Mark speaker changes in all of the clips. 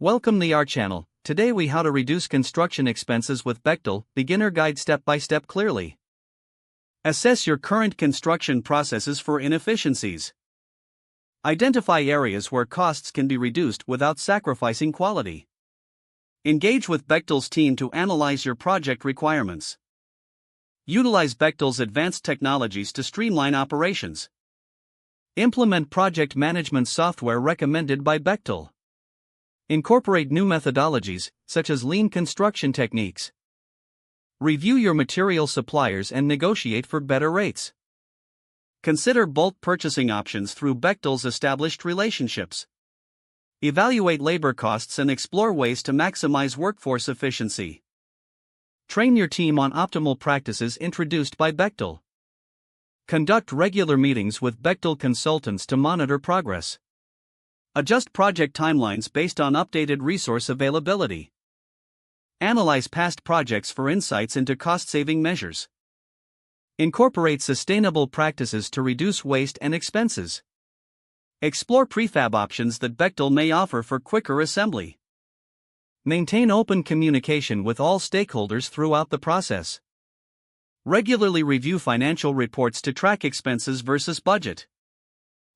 Speaker 1: Welcome to our channel. Today we how to reduce construction expenses with Bechtel, beginner guide step by step clearly. Assess your current construction processes for inefficiencies. Identify areas where costs can be reduced without sacrificing quality. Engage with Bechtel's team to analyze your project requirements. Utilize Bechtel's advanced technologies to streamline operations. Implement project management software recommended by Bechtel. Incorporate new methodologies, such as lean construction techniques. Review your material suppliers and negotiate for better rates. Consider bulk purchasing options through Bechtel's established relationships. Evaluate labor costs and explore ways to maximize workforce efficiency. Train your team on optimal practices introduced by Bechtel. Conduct regular meetings with Bechtel consultants to monitor progress. Adjust project timelines based on updated resource availability. Analyze past projects for insights into cost-saving measures. Incorporate sustainable practices to reduce waste and expenses. Explore prefab options that Bechtel may offer for quicker assembly. Maintain open communication with all stakeholders throughout the process. Regularly review financial reports to track expenses versus budget.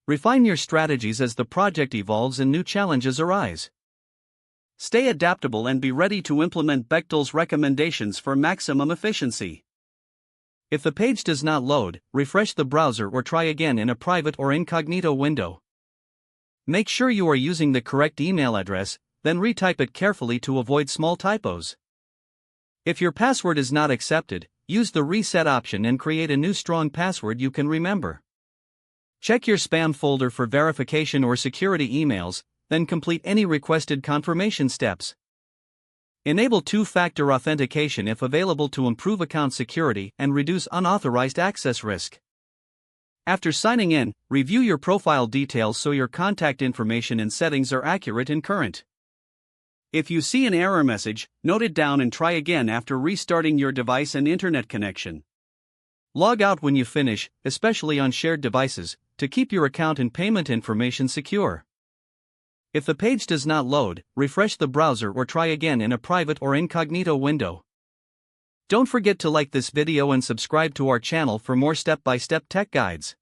Speaker 1: Refine your strategies as the project evolves and new challenges arise. Stay adaptable and be ready to implement Bechtel's recommendations for maximum efficiency. If the page does not load, refresh the browser or try again in a private or incognito window. Make sure you are using the correct email address, then retype it carefully to avoid small typos. If your password is not accepted, use the reset option and create a new strong password you can remember. Check your spam folder for verification or security emails, then complete any requested confirmation steps. Enable two-factor authentication if available to improve account security and reduce unauthorized access risk. After signing in, review your profile details so your contact information and settings are accurate and current. If you see an error message, note it down and try again after restarting your device and internet connection. Log out when you finish, especially on shared devices, to keep your account and payment information secure. If the page does not load, refresh the browser or try again in a private or incognito window. Don't forget to like this video and subscribe to our channel for more step-by-step tech guides.